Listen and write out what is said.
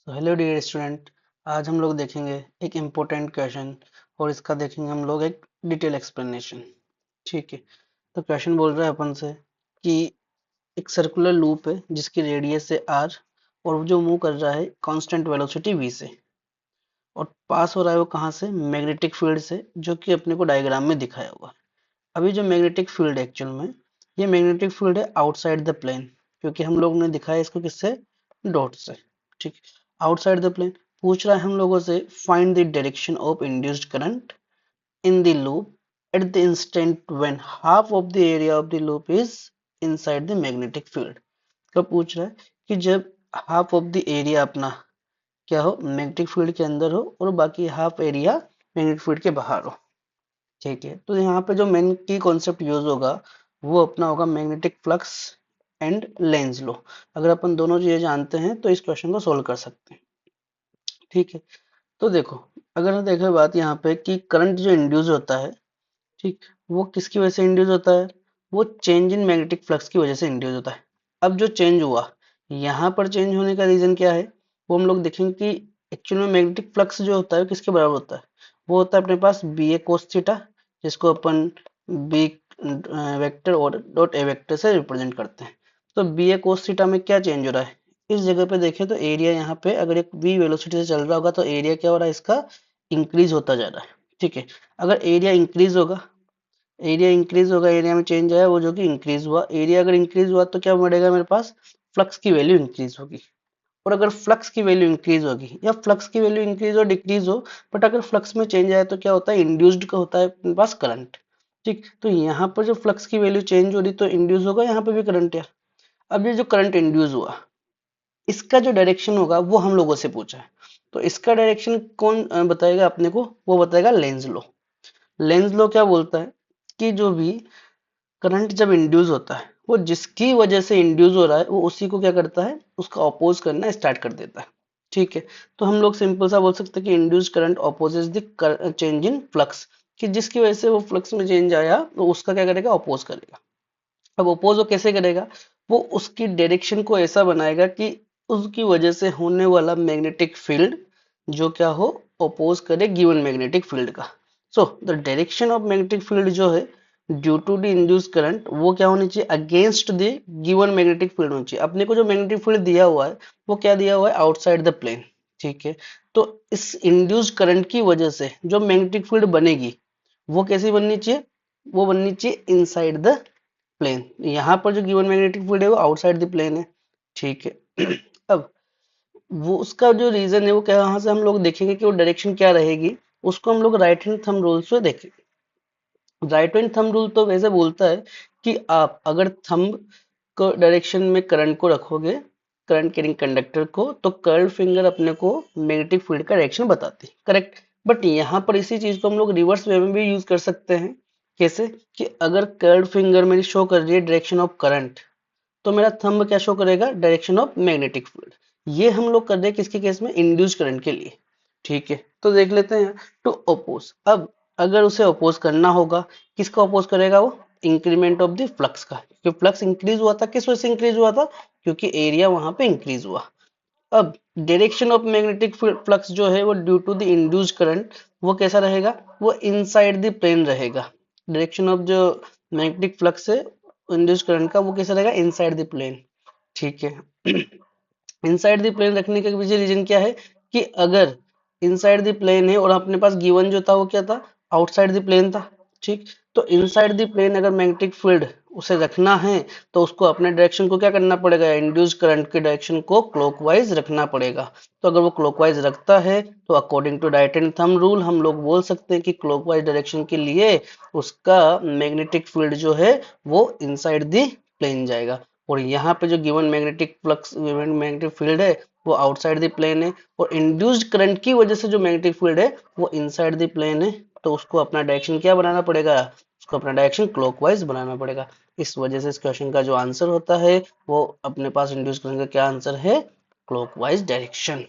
तो hello dear student. आज हम लोग देखेंगे एक इम्पोर्टेंट क्वेश्चन और इसका देखेंगे हम लोग एक डिटेल एक्सप्लेनेशन। ठीक है। तो क्वेश्चन बोल रहा है अपन से कि एक सर्कुलर लूप है जिसकी रेडियस है आर और वो जो मूव कर रहा है कांस्टेंट वेलोसिटी वी से और पास हो रहा है वो कहाँ से, मैग्नेटिक फील्ड से, जो कि अपने को डायग्राम में दिखाया हुआ है। अभी जो मैग्नेटिक फील्ड है एक्चुअल में ये मैग्नेटिक फील्ड है आउटसाइड द प्लेन, क्योंकि हम लोग ने दिखाया इसको किससे, डॉट से। ठीक। आउटसाइड द प्लेन पूछ रहा है हम लोगों से find the direction of induced current in the loop at the instant when half of the area of the loop is inside the magnetic field. कब पूछ रहा है कि जब हाफ ऑफ द एरिया अपना क्या हो, मैग्नेटिक फील्ड के अंदर हो और बाकी हाफ एरिया मैग्नेटिक फील्ड के बाहर हो। ठीक है। तो यहाँ पे जो मेन की कॉन्सेप्ट यूज होगा वो अपना होगा magnetic flux and Lenz law. अगर अपन दोनों चीजें जानते हैं तो इस क्वेश्चन को सोल्व कर सकते हैं। ठीक है। तो देखो, अगर देखें बात यहाँ पे कि करंट जो इंड्यूस होता है, ठीक, वो किसकी वजह से इंड्यूस होता है, वो चेंज इन मैग्नेटिक फ्लक्स की वजह से इंड्यूस होता है। अब जो चेंज हुआ, यहाँ पर चेंज होने का रीजन क्या है, वो हम लोग देखेंगे कि एक्चुअल में मैग्नेटिक फ्लक्स जो होता है किसके बराबर होता है, वो होता है अपने पास बी ए कोस थीटा, जिसको अपन बी वेक्टर और डॉट ए वेक्टर से रिप्रेजेंट करते हैं। तो बी ए कोस थीटा में क्या चेंज हो रहा है, इस जगह पे देखें तो एरिया यहाँ पे अगर एक v वेलोसिटी से चल रहा होगा तो एरिया क्या हो रहा है, इसका इंक्रीज होता जा रहा है। ठीक है। अगर एरिया इंक्रीज होगा, एरिया में चेंज आया वो जो कि इंक्रीज हुआ, एरिया अगर इंक्रीज हुआ तो क्या बढ़ेगा मेरे पास, फ्लक्स की वैल्यू इंक्रीज होगी। और अगर फ्लक्स की वैल्यू इंक्रीज होगी या फ्लक्स की वैल्यू इंक्रीज और डिक्रीज हो, बट अगर फ्लक्स में चेंज आया तो क्या होता है, इंड्यूस्ड का होता है अपने पास करंट। ठीक। तो यहाँ पर जो फ्लक्स की वैल्यू चेंज हो रही तो इंड्यूस होगा यहाँ पे भी करंट है। अब ये जो करंट इंड्यूस हुआ इसका जो डायरेक्शन होगा वो हम लोगों से पूछा है। तो इसका डायरेक्शन कौन बताएगा अपने को, वो बताएगा लेंज लॉ। लेंज लॉ क्या बोलता है कि जो भी करंट जब इंड्यूस होता है वो जिसकी वजह से इंड्यूस हो रहा है वो उसी को क्या करता है, उसका अपोज करना स्टार्ट कर देता है। ठीक है। तो हम लोग सिंपल सा बोल सकते हैं कि induce current opposes the change in flux, कि जिसकी वजह से वो फ्लक्स में चेंज आया तो उसका क्या करेगा, अपोज करेगा। अब अपोज वो कैसे करेगा, वो उसकी डायरेक्शन को ऐसा बनाएगा कि उसकी वजह से होने वाला मैग्नेटिक फील्ड जो क्या हो, अपोज करे गिवन मैग्नेटिक फील्ड का। So the direction of magnetic field जो है due to the induce current वो क्या होनी चाहिए, against the given magnetic field होनी चाहिए। अपने को जो मैग्नेटिक फील्ड दिया हुआ है वो क्या दिया हुआ है, आउटसाइड द प्लेन। ठीक है। तो इस इंड्यूस करंट की वजह से जो मैग्नेटिक फील्ड बनेगी वो कैसी बननी चाहिए, वो बननी चाहिए इनसाइड द प्लेन। यहाँ पर जो गिवन मैग्नेटिक फील्ड है वो आउटसाइड द प्लेन है। ठीक है। अब वो उसका जो रीजन है वो क्या, यहाँ से हम लोग देखेंगे कि वो डायरेक्शन क्या रहेगी, उसको हम लोग राइट हैंड थंब रूल से देखेंगे। राइट हैंड थंब रूल तो वैसे बोलता है कि आप अगर थंब को डायरेक्शन में करंट को रखोगे, करंट कैरिंग कंडक्टर को, तो कर्ल्ड फिंगर अपने को मैग्नेटिक फील्ड का डायरेक्शन बताती है, करेक्ट। बट यहाँ पर इसी चीज को हम लोग रिवर्स वे में भी यूज कर सकते हैं। कैसे कि अगर कर्ल्ड फिंगर मेरी शो कर रही है डायरेक्शन ऑफ करंट, तो मेरा थंब क्या शो करेगा, डायरेक्शन ऑफ मैग्नेटिक फील्ड। ये हम लोग कर रहे हैं किसके केस में, इंड्यूस करंट के लिए। ठीक है। तो देख लेते हैं टू अपोज। अब अगर उसे अपोज करना होगा, किसको अपोज करेगा वो, इंक्रीमेंट ऑफ द फ्लक्स का, क्योंकि फ्लक्स इंक्रीज हुआ था, किस वजह से इंक्रीज हुआ था, क्योंकि एरिया वहां पे इंक्रीज हुआ। अब डायरेक्शन ऑफ मैग्नेटिक फ्लक्स जो है वो due to the induce current वो कैसा रहेगा, वो इनसाइड द प्लेन रहेगा। डायरेक्शन ऑफ जो मैग्नेटिक फ्लक्स है इंड्यूस करंट का वो कैसा रहेगा, इनसाइड द प्लेन। ठीक है। इनसाइड द प्लेन रखने का पीछे रीजन क्या है कि अगर इनसाइड द प्लेन है और अपने पास गिवन जो था वो क्या था, आउटसाइड द प्लेन था। ठीक। तो इनसाइड द प्लेन अगर मैग्नेटिक फील्ड उसे रखना है तो उसको अपने डायरेक्शन को क्या करना पड़ेगा, इंड्यूस करंट के डायरेक्शन को क्लॉकवाइज रखना पड़ेगा। तो अगर वो क्लॉकवाइज रखता है तो according to right hand thumb rule हम लोग बोल सकते हैं कि क्लॉकवाइज डायरेक्शन के लिए उसका मैग्नेटिक फील्ड जो है वो इनसाइड द प्लेन जाएगा। और यहाँ पे जो given magnetic flux magnetic field है वो आउटसाइड द प्लेन है, और इंड्यूस्ड करंट की वजह से जो मैग्नेटिक फील्ड है वो इनसाइड द प्लेन है। तो उसको अपना डायरेक्शन क्या बनाना पड़ेगा, उसको अपना डायरेक्शन क्लॉकवाइज बनाना पड़ेगा। इस वजह से इस क्वेश्चन का जो आंसर होता है वो अपने पास इंड्यूस करंट का क्या आंसर है, क्लॉकवाइज डायरेक्शन।